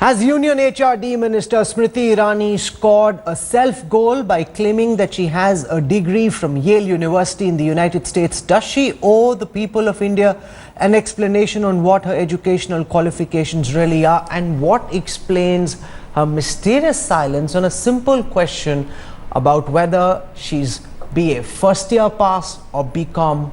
As Union HRD Minister Smriti Irani scored a self-goal by claiming that she has a degree from Yale University in the United States, does she owe the people of India an explanation on what her educational qualifications really are, and what explains her mysterious silence on a simple question about whether she's BA first year pass or BCom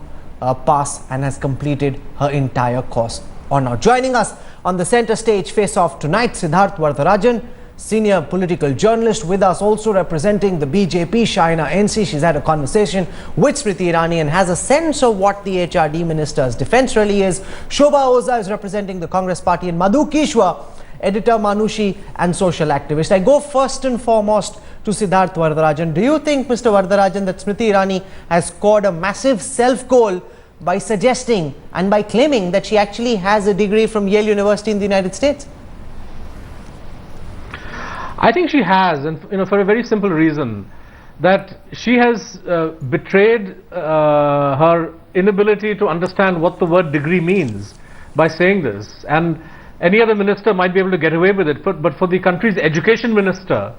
pass and has completed her entire course or not? Joining us on the center stage face-off tonight, Siddharth Varatharajan, senior political journalist, with us also representing the BJP, Shaina NC. She's had a conversation with Smriti Irani and has a sense of what the HRD minister's defense really is. Shobha Oza is representing the Congress party, and Madhu Kishwa, editor, Manushi and social activist. I go first and foremost to Siddharth Varatharajan. Do you think, Mr. Varatharajan, that Smriti Irani has scored a massive self-goal by suggesting and by claiming that she actually has a degree from Yale University in the United States? I think she has, and for a very simple reason, that she has betrayed her inability to understand what the word degree means by saying this. And any other minister might be able to get away with it, but for the country's education minister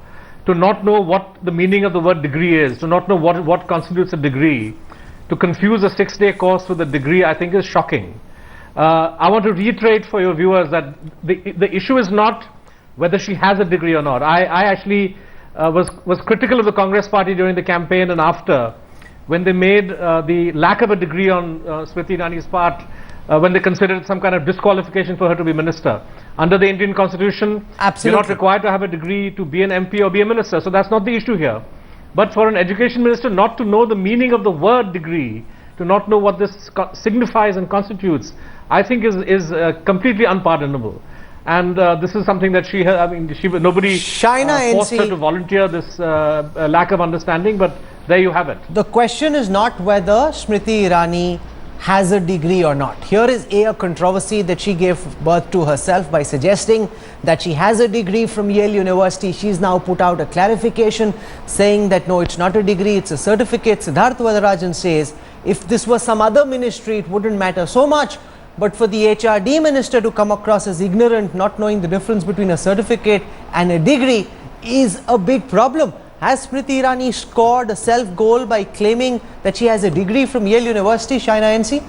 to not know what the meaning of the word degree is, to not know what constitutes a degree, to confuse a 6-day course with a degree, I think is shocking. I want to reiterate for your viewers that the issue is not whether she has a degree or not. I actually was critical of the Congress party during the campaign and after, when they made the lack of a degree on Smriti Irani's part, when they considered some kind of disqualification for her to be minister. Under the Indian Constitution, you're not required to have a degree to be an MP or be a minister, so that's not the issue here. But for an education minister not to know the meaning of the word degree, to not know what this signifies and constitutes, I think is completely unpardonable. And this is something that nobody forced her to volunteer this lack of understanding, but there you have it. The question is not whether Smriti Irani has a degree or not. Here is a controversy that she gave birth to herself by suggesting that she has a degree from Yale University. She's now put out a clarification saying that no, it's not a degree, it's a certificate. Siddharth Varatharajan says if this was some other ministry, it wouldn't matter so much. But for the HRD minister to come across as ignorant, not knowing the difference between a certificate and a degree, is a big problem. Has Smriti Irani scored a self-goal by claiming that she has a degree from Yale University, Shaina NC?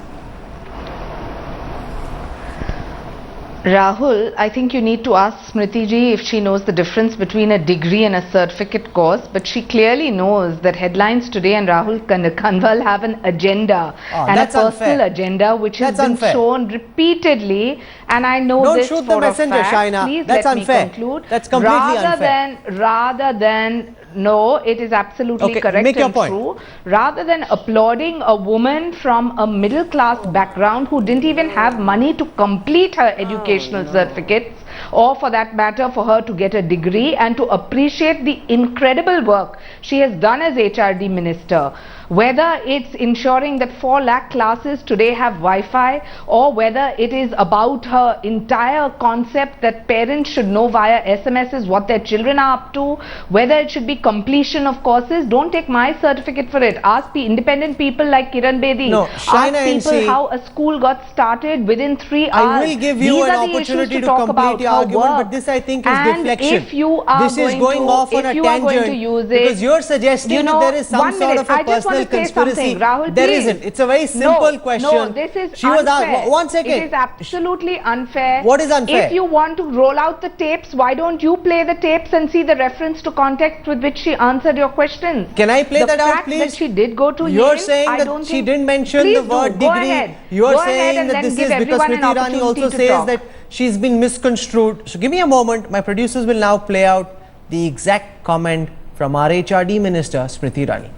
Rahul, I think you need to ask Smriti ji if she knows the difference between a degree and a certificate course, but she clearly knows that headlines today and Rahul Kanwal have an agenda, and a personal agenda which has been shown repeatedly, and I know this for a fact. Shaina. Please that's let unfair. me conclude. That's completely unfair. Rather than no, it is absolutely correct and true. Rather than applauding a woman from a middle class background who didn't even have money to complete her educational certificates, or for that matter for her to get a degree, and to appreciate the incredible work she has done as HRD minister, whether it's ensuring that 4 lakh classes today have Wi-Fi, or whether it is about her entire concept that parents should know via SMSs what their children are up to, whether it should be completion of courses. Don't take my certificate for it. Ask independent people like Kiran Bedi. No, Ask people how a school got started within 3 hours. I will give you an opportunity to complete your argument, but this I think is deflection. If you are this is going off on a tangent because you're suggesting that there is some sort of a personal conspiracy. Rahul, there isn't. It's a very simple question. No, this is she unfair. Was one second. It is absolutely unfair. What is unfair? If you want to roll out the tapes, why don't you play the tapes and see the reference to context with which she answered your questions? Can I play that out, please? The fact that she did go to You're Yale, saying that she didn't mention the word degree. You're saying that this is because Smriti Irani also says that she's been misconstrued. So give me a moment. My producers will now play out the exact comment from our HRD minister, Smriti Irani.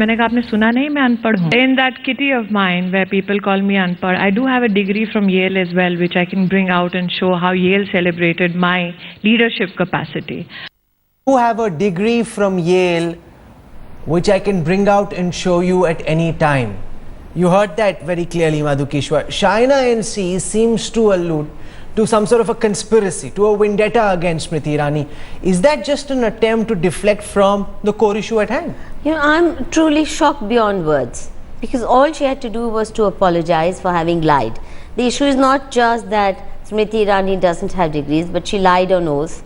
मैंने कहा आपने सुना नहीं मैं अनपढ़ हूँ. In that kitty of mine where people call me अनपढ़, I do have a degree from Yale as well, which I can bring out and show how Yale celebrated my leadership capacity. You have a degree from Yale, which I can bring out and show you at any time. You heard that very clearly, Madhu Kishwa. Shaina NC seems to allude to some sort of a conspiracy, to a vendetta against Smriti Irani. Is that just an attempt to deflect from the core issue at hand? You know, I'm truly shocked beyond words, because all she had to do was to apologize for having lied. The issue is not just that Smriti Irani doesn't have degrees, but she lied on oath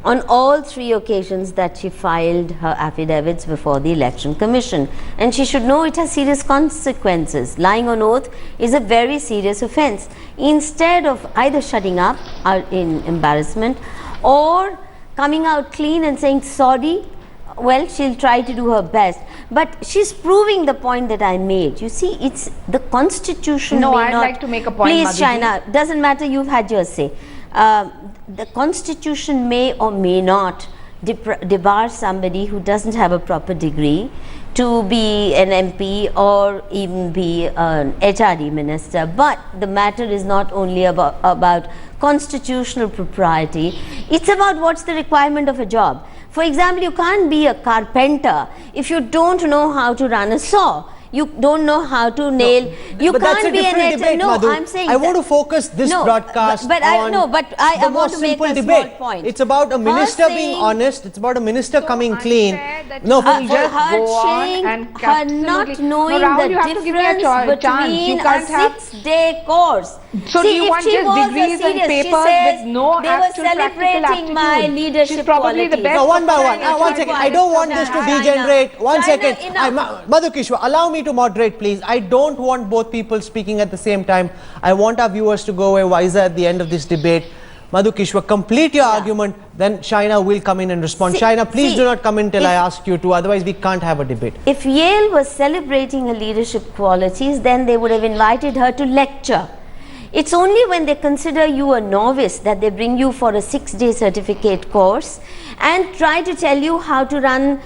on all 3 occasions that she filed her affidavits before the Election Commission. And she should know it has serious consequences. Lying on oath is a very serious offence. Instead of either shutting up in embarrassment or coming out clean and saying sorry, well, she'll try to do her best. But she's proving the point that I made. You see, it's the Constitution. No, may I'd not, like to make a point, please, Madhuji. China, doesn't matter, you've had your say. The Constitution may or may not debar somebody who doesn't have a proper degree to be an MP or even be an HRD minister. But the matter is not only about constitutional propriety, it's about what's the requirement of a job. For example, you can't be a carpenter if you don't know how to run a saw. You don't know how to nail. You but can't be an debate, no, Madhu. I'm saying I want to focus this broadcast but on I want to make a debate. small point. It's about a minister being honest. It's about a minister coming clean. No, her not knowing Rahul, the you have to give me a difference chance. between You can't a have 6-day course. So do you want just degrees and papers with no they actual were celebrating practical my aptitude? leadership She's probably the qualities. best. No, one by one. China, One second. I don't want this to China, degenerate. One China, second. enough. Madhu Kishwa, allow me to moderate, please. I don't want both people speaking at the same time. I want our viewers to go away wiser at the end of this debate. Madhu Kishwa, complete your argument, then China will come in and respond. China, please do not come in till I ask you to, otherwise we can't have a debate. If Yale was celebrating her leadership qualities, then they would have invited her to lecture. It's only when they consider you a novice that they bring you for a 6-day certificate course and try to tell you how to run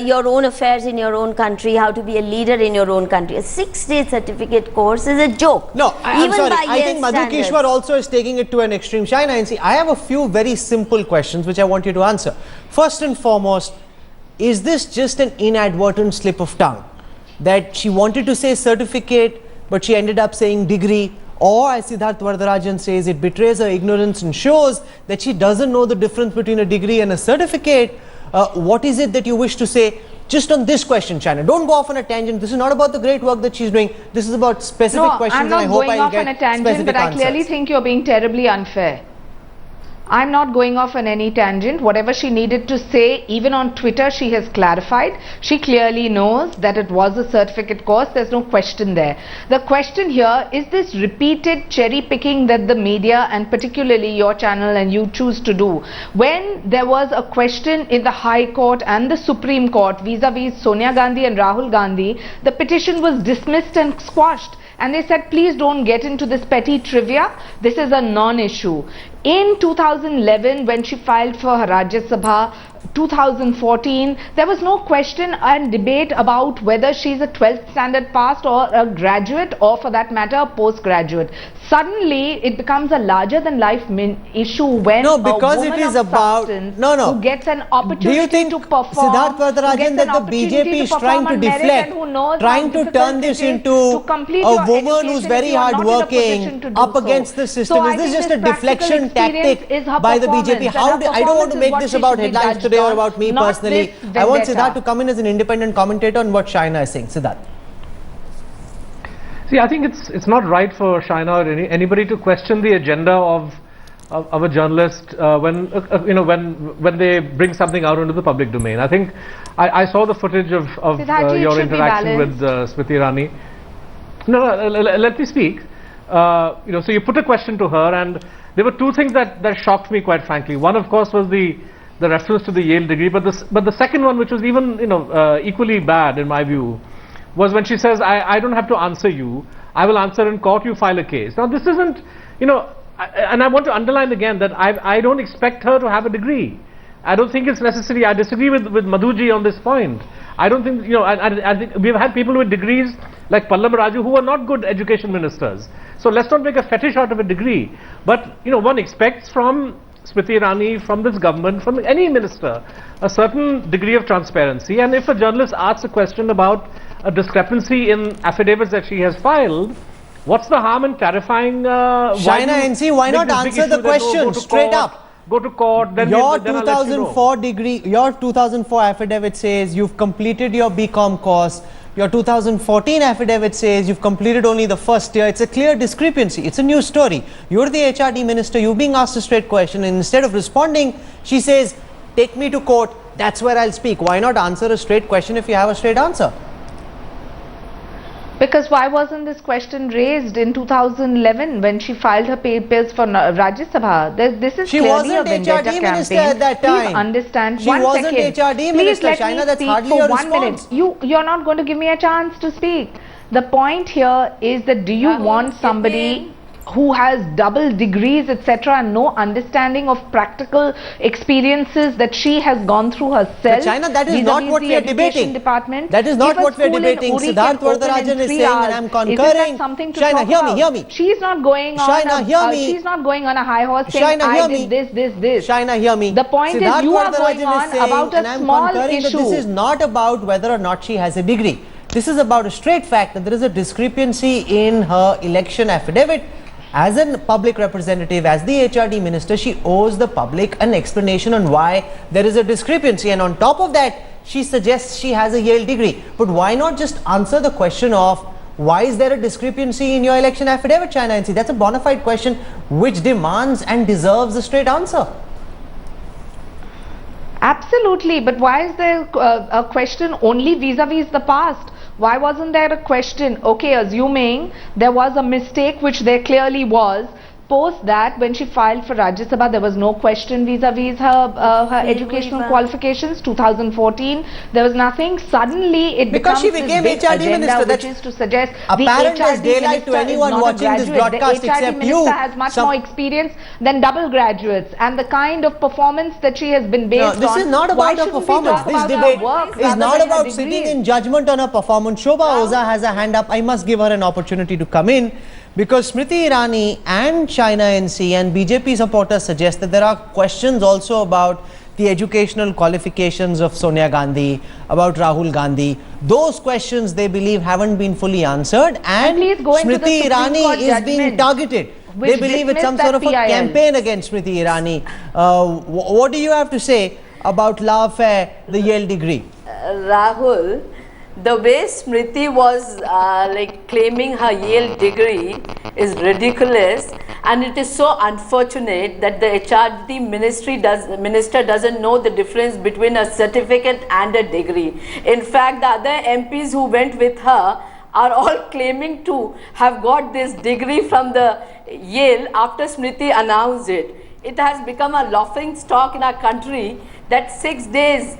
your own affairs in your own country, how to be a leader in your own country. A 6-day certificate course is a joke. No, I'm sorry. by I think Yale Madhu standards. Kishwar also is taking it to an extreme. China, and see, I have a few very simple questions which I want you to answer. First and foremost, is this just an inadvertent slip of tongue? That she wanted to say certificate, but she ended up saying degree? Or, as Siddharth Varadarajan says, it betrays her ignorance and shows that she doesn't know the difference between a degree and a certificate. What is it that you wish to say? Just on this question, China. Don't go off on a tangent. This is not about the great work that she's doing. This is about specific questions. I'm not and I hope going I'll off on get a tangent, specific but I clearly answers. think you're being terribly unfair. I'm not going off on any tangent. Whatever she needed to say, even on Twitter, she has clarified. She clearly knows that it was a certificate course. There's no question there. The question here is this repeated cherry picking that the media and particularly your channel and you choose to do. When there was a question in the High Court and the Supreme Court vis-a-vis Sonia Gandhi and Rahul Gandhi, the petition was dismissed and squashed. And they said, please don't get into this petty trivia. This is a non-issue. In 2011, when she filed for her Rajya Sabha, 2014, there was no question and debate about whether she's a 12th standard passed or a graduate or for that matter a postgraduate. Suddenly it becomes a larger than life issue when No, because a woman it is of about substance no. who gets an opportunity Do you think, to perform, Siddharth Varadarajan, that the BJP is trying to deflect, trying to turn this into a woman who's very hardworking up against the system? Is this just a deflection tactic by the BJP? I don't want to make this about headlines today or about me personally. I want Siddharth to come in as an independent commentator on what China is saying. Siddharth. See, I think it's not right for China or anybody to question the agenda of a journalist when they bring something out into the public domain. I think I saw the footage of your interaction with Smriti Irani. No, let me speak. So you put a question to her, and there were two things that shocked me, quite frankly. One, of course, was the reference to the Yale degree, but the second one, which was even equally bad in my view, was when she says, I don't have to answer you, I will answer in court, you file a case. Now this isn't, and I want to underline again that I don't expect her to have a degree. I don't think it's necessary. I disagree with Madhuji on this point. I don't think, I think we've had people with degrees like Pallab Raju who are not good education ministers. So let's not make a fetish out of a degree. But, one expects from Smriti Irani, from this government, from any minister, a certain degree of transparency. And if a journalist asks a question about a discrepancy in affidavits that she has filed, what's the harm in clarifying? China NC, why not answer the question straight up? Go to court. Then your then 2004 degree, your 2004 affidavit says you've completed your BCom course, Your 2014 affidavit says you've completed only the first year. It's a clear discrepancy. It's a new story. You're the HRD minister. You're being asked a straight question, and instead of responding, she says, take me to court. That's where I'll speak. Why not answer a straight question if you have a straight answer? Because why wasn't this question raised in 2011 when she filed her papers for Rajya Sabha? This is She clearly wasn't a vendetta HRD campaign. minister at that time. Please understand. She one wasn't second. HRD Please minister, let Shaina, me that's speak hardly for a 1 minute. response. You're not going to give me a chance to speak. The point here is that do you want somebody who has double degrees, etc., and no understanding of practical experiences that she has gone through herself? But Shaina, that is not vis-a-vis what the we are education debating. Department. That is not If a what we are school in debating. Uri Siddharth can open in Varatharajan is 3 saying, and hours, I'm isn't concurring. that something to Shaina, talk hear me, about? hear me. She's not going on. Shaina, hear me. She's not going on a high horse saying, Shaina, hear I me. did this. Shaina, hear me. The point is Siddharth you are Varatharajan going is on saying, about and a I'm small concurring that issue. this is not about whether or not she has a degree. This is about a straight fact that there is a discrepancy in her election affidavit. As a public representative, as the HRD minister, she owes the public an explanation on why there is a discrepancy. And on top of that, she suggests she has a Yale degree. But why not just answer the question of why is there a discrepancy in your election affidavit, Shaina NC? That's a bona fide question which demands and deserves a straight answer. Absolutely, but why is there a question only vis-a-vis the past? Why wasn't there a question, okay, assuming there was a mistake, which there clearly was, post that when she filed for Rajya Sabha, there was no question vis-a-vis her educational qualifications. 2014, there was nothing. Suddenly, it Because becomes she this became big HRD agenda, minister, which that's is to suggest apparent the as HRD daylight to minister anyone is not watching a this graduate. broadcast The HRD except minister you. has much more experience than double graduates, and the kind of performance that she has been based No, on. this is not Why about her shouldn't we performance. talk This about her debate work is rather not than her about sitting degrees? in judgment on her performance. Shobha Oza has a hand up. I must give her an opportunity to come in, because Smriti Irani and Shaina NC and BJP supporters suggest that there are questions also about the educational qualifications of Sonia Gandhi, about Rahul Gandhi. Those questions they believe haven't been fully answered, and please go into the Smriti Supreme Irani Court is being judgment, targeted. They which believe it's some dismissed sort of a that PIL. campaign against Smriti Irani. What do you have to say about La Affair, the Yale degree? Rahul, the way Smriti was like claiming her Yale degree is ridiculous, and it is so unfortunate that the HRD minister doesn't know the difference between a certificate and a degree. In fact, the other MPs who went with her are all claiming to have got this degree from the Yale after Smriti announced it. It has become a laughing stock in our country that 6 days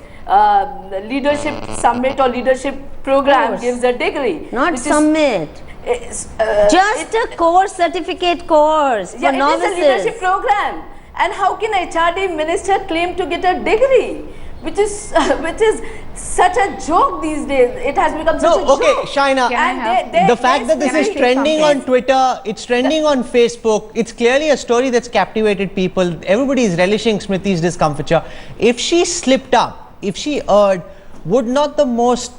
leadership summit or leadership program gives a degree. Not summit. Just a course, certificate course for novices. It is a leadership program. And how can a HRD minister claim to get a degree? Which is such a joke these days. It has become such a joke. Okay, Shaina, And the fact that this is trending on Twitter, it's trending on Facebook, it's clearly a story that's captivated people. Everybody is relishing Smriti's discomfiture. If she slipped up, if she erred, would not the most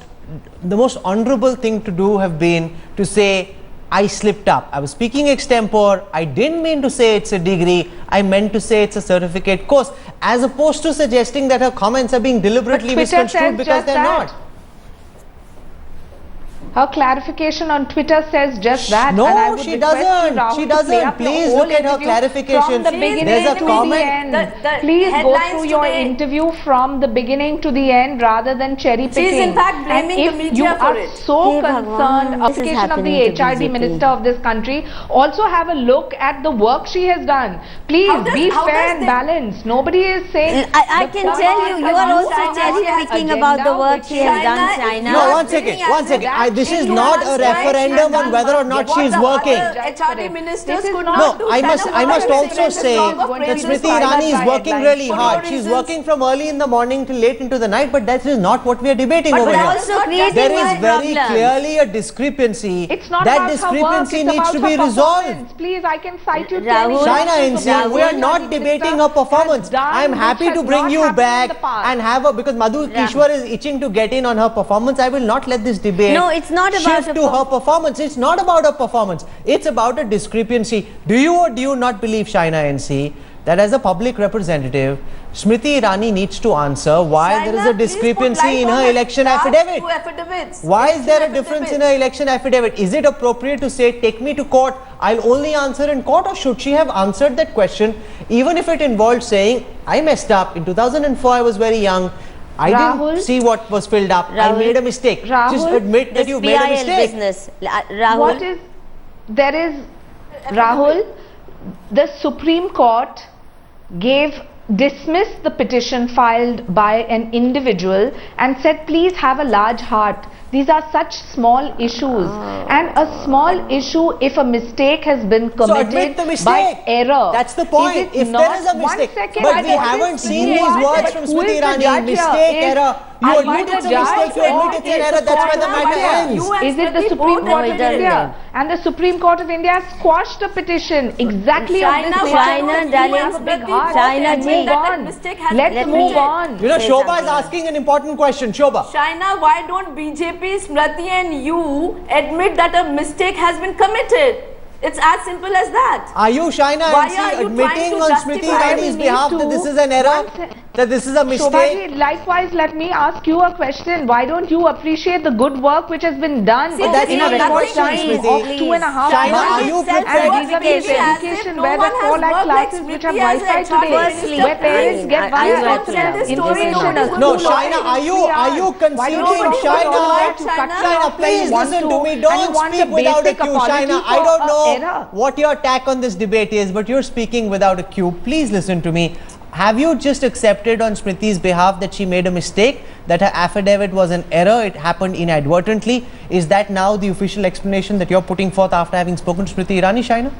honorable thing to do have been to say, I slipped up, I was speaking extempore, I didn't mean to say it's a degree, I meant to say it's a certificate course, as opposed to suggesting that her comments are being deliberately misconstrued because they're not. Her clarification on Twitter says just that. No, and I would she request you, doesn't. Rahul, She to play doesn't. up your Please whole look at her interview clarification. From the beginning There's a to comment. the end. The Please go headlines through your today- interview from the beginning to the end rather than cherry picking. She is in fact blaming and the if media you for are it. so Hey concerned, Bhagwan, this is application of the happening to HRD BJP. minister of this country, also have a look at the work she has done. Please be fair and balanced. Nobody is saying. I the can point tell is you, that you are you also have cherry an picking agenda about the work which she has is- done, China, China. No, one second. This is not a referendum on whether or not she is working. HRD ministers This is could not- not do. No, I China must was also the say song of that praises Smriti by Irani is the working guidelines. really For no hard. She's reasons. working from early in the morning till late into the night, but that is not what we are debating But over we're here. also creating There more is very problems. clearly a discrepancy. It's not that about her work, discrepancy it's needs about to her be resolved. performance. Please, I can cite you Rahul, Shaina instances NC, of we are what not the debating minister her performance. has done, I am which happy has to bring not you happened back in the past. and have a, because Madhu Kishwar is itching to get in on her performance. I will not let this debate No, it's not about shift her to her performance. It's not about her performance. It's about a discrepancy. Do you or do you not believe, Shaina NC, that as a public representative, Smriti Irani needs to answer why there is a discrepancy in her election affidavit. Why is there a difference in her election affidavit? Is it appropriate to say, take me to court, I'll only answer in court, or should she have answered that question even if it involved saying, I messed up, in 2004 I was very young, I didn't see what was filled up, I made a mistake. Just admit that you made a mistake. Business. Rahul. What is, there is, Rahul, the Supreme Court dismissed the petition filed by an individual and said, please have a large heart. These are such small issues, and a small issue, if a mistake has been committed admit the mistake. by error. That's the point. If there is a mistake, but we haven't seen these words from Smriti Irani. Mistake, error. You admit it's a mistake, you admit it's an error, that's where the matter ends. Is it the Supreme Court of India? And the Supreme Court of India squashed the petition exactly on this basis. China, darling, China, move on. Let's move on. You know, Shobha is asking an important question. Shobha. Shaina, why don't BJP, Smriti and you admit that a mistake has been committed? It's as simple as that. Are you, Shaina MC, admitting on Smriti Irani's behalf that this is an error? That this is a mistake? Shobhaji, likewise, let me ask you a question. Why don't you appreciate the good work which has been done But that's in not a the record question, time Smriti. of 2.5 Shaina, months? are you prepared? And vis-a-vis education, where the 4 lakh classes which have Wi-Fi today, where parents get Wi-Fi information. No, Shaina, are you conceding? Shaina, please listen to me. Don't speak without a cue. Shaina, I don't know what your tack on this debate is, but you're speaking without a cue. Please listen to me. Have you just accepted on Smriti's behalf that she made a mistake, that her affidavit was an error, it happened inadvertently? Is that now the official explanation that you're putting forth after having spoken to Smriti Irani, Shaina?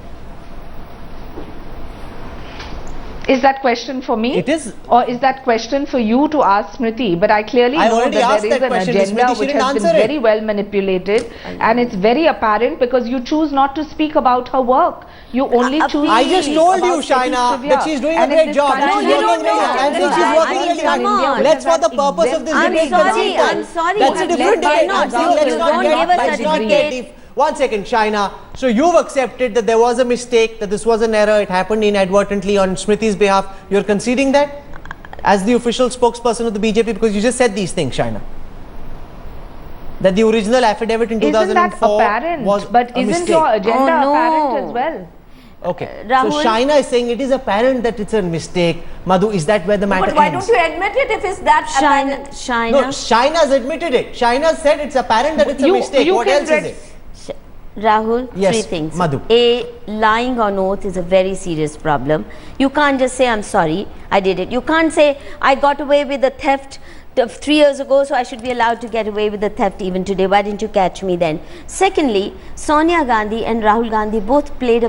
Is that question for me? It is. Or is that question for you to ask Smriti? But I clearly know that there is an agenda which has been very well manipulated, and it's very apparent because you choose not to speak about her work. You only choose. I just told you, Shaina, that she's doing a great job. No, you don't know. I'm saying she's working really hard. Let's, for the purpose of this debate, I'm sorry. That's a different debate. Let's not get deep. 1 second, Shaina. So you've accepted that there was a mistake, that this was an error, it happened inadvertently on Smriti's behalf. You're conceding that as the official spokesperson of the BJP, because you just said these things, Shaina. That the original affidavit in 2004 was but a isn't mistake. your agenda apparent as well? Okay. Rahul, so Shaina is saying it is apparent that it's a mistake. Madhu, is that where the matter But why ends? don't you admit it if it's that apparent? No, Shaina's admitted it. Shaina said it's apparent that it's a mistake. What else is it? Rahul, Yes, 3 things. Madhu. A, lying on oath is a very serious problem. You can't just say, I'm sorry, I did it. You can't say, I got away with the theft 3 years ago, so I should be allowed to get away with the theft even today. Why didn't you catch me then? Secondly, Sonia Gandhi and Rahul Gandhi both paid a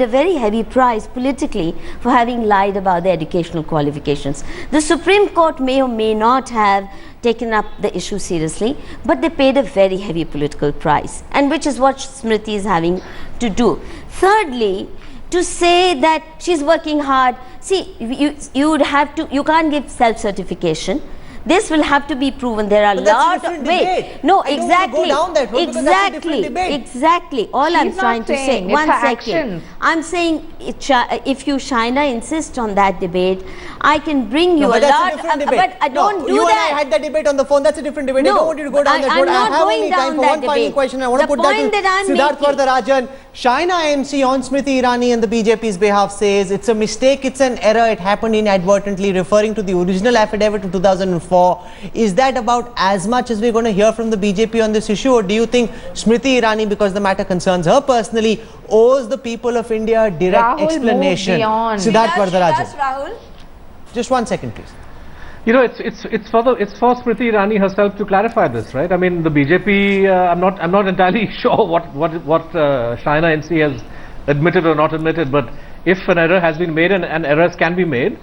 very heavy price politically for having lied about their educational qualifications. The Supreme Court may or may not have taken up the issue seriously, but they paid a very heavy political price, and which is what Smriti is having to do. Thirdly, to say that she's working hard, see, you can't give self-certification. This will have to be proven. There are a lot of exactly. All I'm trying to say. 1 second. I'm saying if you, Shaina, insist on that debate, I can bring you a lot. But I don't do you that. And I had that debate on the phone. That's a different debate. No, I don't want you to go down that road. I have only time for one final question. I want to put that to Siddharth Varadarajan. Shaina MC on Smriti Irani and the BJP's behalf says it's a mistake, it's an error, it happened inadvertently, referring to the original affidavit of 2004. Is that about as much as we're going to hear from the BJP on this issue, or do you think Smriti Irani, because the matter concerns her personally, owes the people of India a direct explanation? Siddharth Varadarajan. Rahul. Just 1 second, please. You know, it's for Smriti Irani herself to clarify this, right? I mean, the BJP. I'm not entirely sure what Shaina NC has admitted or not admitted. But if an error has been made, and errors can be made,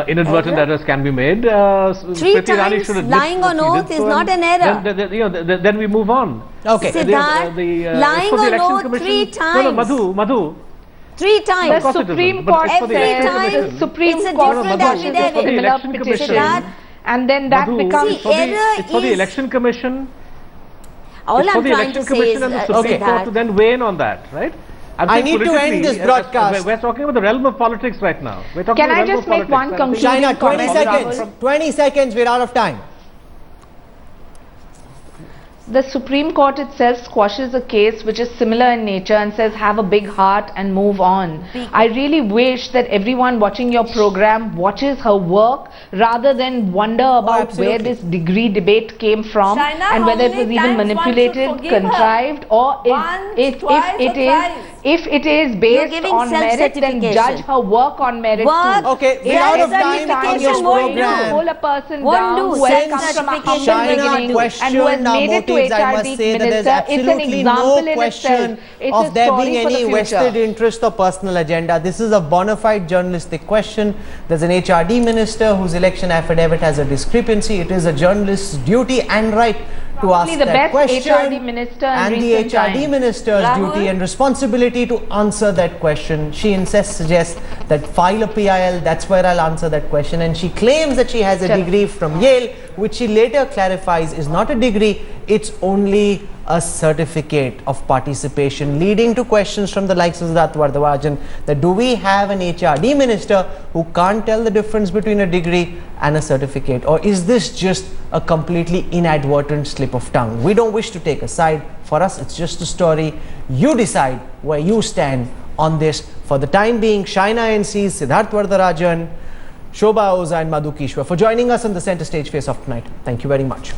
inadvertent errors can be made. 3 Smriti Irani should admit lying on oath is not an error. Then we move on. Okay. Siddharth, lying on oath 3 times. No, Madhu. 3 times. The Supreme Court time. Supreme It's a Court different affidavit. similar petition, and then that becomes It's for the Election Commission. All It's for I'm the trying Election to say Commission is and the Supreme Court to then weigh in on that, right? I'm I saying need to end politically, this broadcast. We're talking about the realm of politics right now. We're talking Can about I the realm just of make politics. one conclusion? Shaina, 20 comment, seconds. Rahul? 20 seconds, we're out of time. The Supreme Court itself squashes a case which is similar in nature and says have a big heart and move on. I really wish that everyone watching your program watches her work rather than wonder about where absolutely. this degree debate came from Shaina, and how whether it many was even times one should manipulated, forgive her? contrived, or Once, if twice, or it is thrice. if it is You're based giving on merit, then self-certification. judge her work on merit Work- too. Okay, we're If out of every time time on you're this going to program. pull a person Won't down do. who has Since come from a humble Shaina beginning and who has questioned our made it to motives, I HRD must say that there's minister, it's an absolutely no example in question itself. It's of a there story being for the any future. vested interest or personal agenda. This is a bona fide journalistic question. There's an HRD minister whose election affidavit has a discrepancy. It is a journalist's duty and right to ask Probably the that best question, HRD minister in and the recent HRD times. minister's Rahul? duty and responsibility to answer that question. She suggests that file a PIL, that's where I'll answer that question, and she claims that she has a Sure. degree from Yale, which she later clarifies is not a degree, it's only a certificate of participation, leading to questions from the likes of Siddharth Vardharajan that do we have an HRD minister who can't tell the difference between a degree and a certificate, or is this just a completely inadvertent slip of tongue? We don't wish to take a side. For us, it's just a story. You decide where you stand on this. For the time being, Shaina NC, Siddharth Vardharajan, Shobha Oza and Madhu Kishwa for joining us on the Center Stage Face Off tonight. Thank you very much.